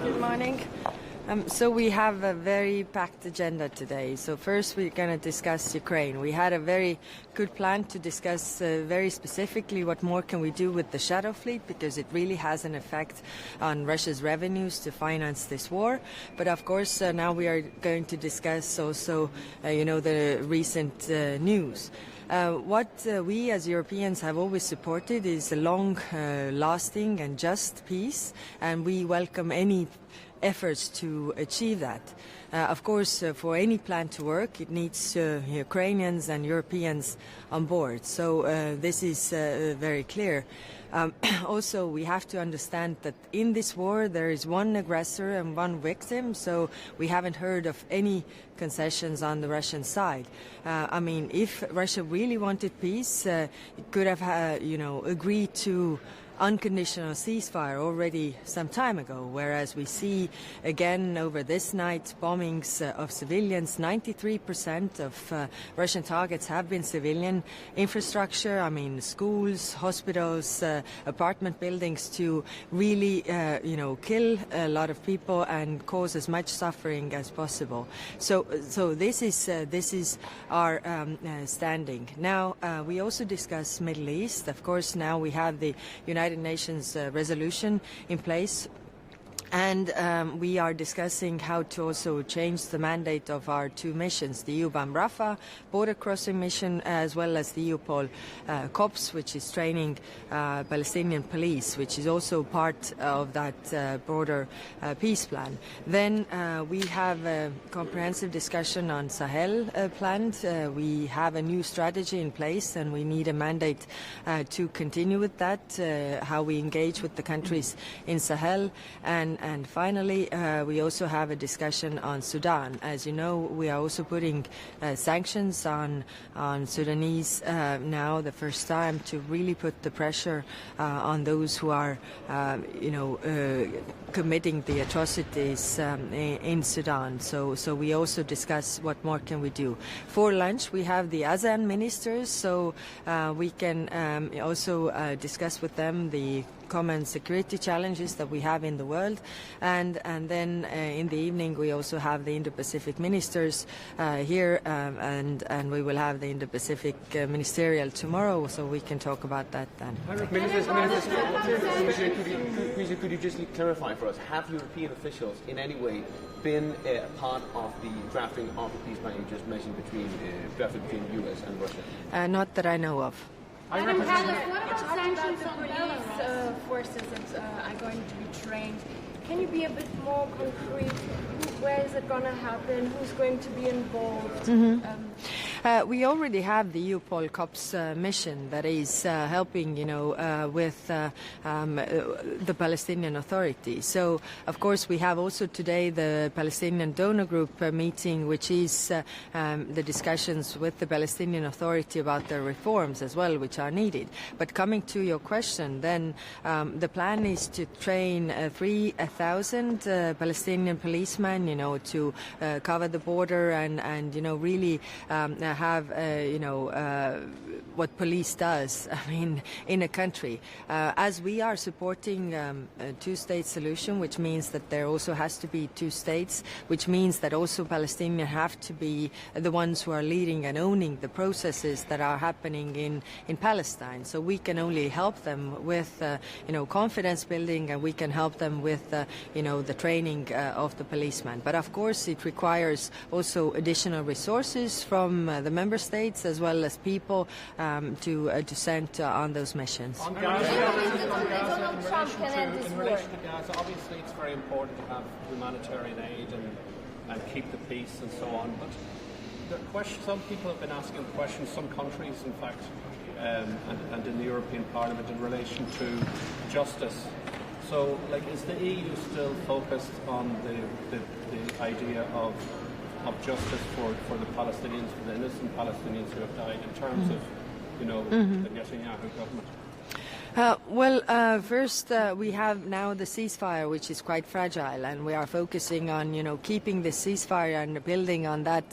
Good morning. So we have a very packed agenda today. So first we're going to discuss Ukraine. We had a very good plan to discuss very specifically what more can we do with the shadow fleet, because it really has an effect on Russia's revenues to finance this war. But of course now we are going to discuss also the recent news. What we as Europeans have always supported is a long lasting and just peace, and we welcome any efforts to achieve that. Of course, for any plan to work, it needs Ukrainians and Europeans on board. So this is very clear. Also, we have to understand that in this war there is one aggressor and one victim, so we haven't heard of any concessions on the Russian side. I mean, if Russia really wanted peace, it could have agreed to unconditional ceasefire already some time ago, whereas we see again over this night bombings of civilians. 93% of Russian targets have been civilian infrastructure, I mean schools, hospitals, apartment buildings, to really kill a lot of people and cause as much suffering as possible. So this is our standing. Now we also discuss Middle East. Of course, now we have the United Nations resolution in place, and we are discussing how to also change the mandate of our two missions, the EUBAM Rafah border crossing mission, as well as the EUPOL COPS, which is training Palestinian police, which is also part of that broader peace plan. Then we have a comprehensive discussion on Sahel planned. We have a new strategy in place, and we need a mandate to continue with that, how we engage with the countries in Sahel. And finally, we also have a discussion on Sudan. As you know, we are also putting sanctions on Sudanese now, the first time, to really put the pressure on those who are, committing the atrocities in Sudan. So we also discuss what more can we do. For lunch, we have the ASEAN ministers, so we can also discuss with them the common security challenges that we have in the world, and then in the evening we also have the Indo-Pacific ministers here, and we will have the Indo-Pacific ministerial tomorrow, so we can talk about that then. Could you just clarify for us, have European officials in any way been part of the drafting of the peace plan you just mentioned between the US and Russia? Not that I know of. Madam Kallas, what about sanctions on police forces that are going to be trained? Can you be a bit more concrete? Where is it going to happen? Who's going to be involved? We already have the EUPOL COPS mission that is helping, with the Palestinian Authority. So, of course, we have also today the Palestinian donor group meeting, which is the discussions with the Palestinian Authority about the reforms as well, which are needed. But coming to your question, then the plan is to train 3,000 Palestinian policemen, to cover the border and really have what police does, I mean, in a country. As we are supporting a two-state solution, which means that there also has to be two states, which means that also Palestinians have to be the ones who are leading and owning the processes that are happening in Palestine. So we can only help them with confidence building, and we can help them with the training of the policemen. But of course it requires also additional resources from the member states as well as people to send on those missions. On Gaza, in relation to Gaza, obviously it's very important to have humanitarian aid and keep the peace and so on. But some people have been asking questions, some countries in fact, and in the European Parliament, in relation to justice. So, is the EU still focused on the idea of justice for the Palestinians, for the innocent Palestinians who have died, in terms of, the Netanyahu government? First, we have now the ceasefire, which is quite fragile, and we are focusing on, keeping the ceasefire and building on that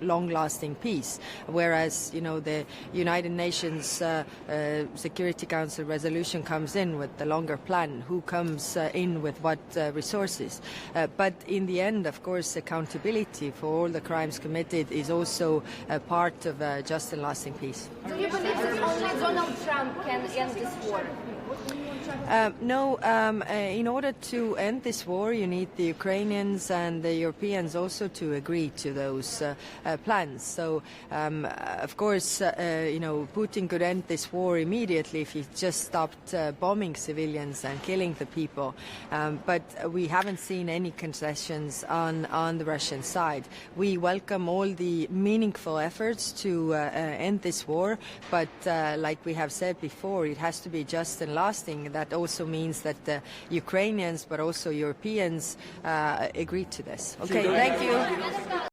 long-lasting peace. Whereas, the United Nations Security Council resolution comes in with the longer plan, who comes in with what resources. But in the end, of course, accountability for all the crimes committed is also a part of just and lasting peace. Do you believe that only Donald Trump can end this war? No, in order to end this war, you need the Ukrainians and the Europeans also to agree to those plans. So, of course, Putin could end this war immediately if he just stopped bombing civilians and killing the people. But we haven't seen any concessions on the Russian side. We welcome all the meaningful efforts to end this war, but like we have said before, it has to be just and lasting. That also means that the Ukrainians but also Europeans agree to this. Okay, thank you.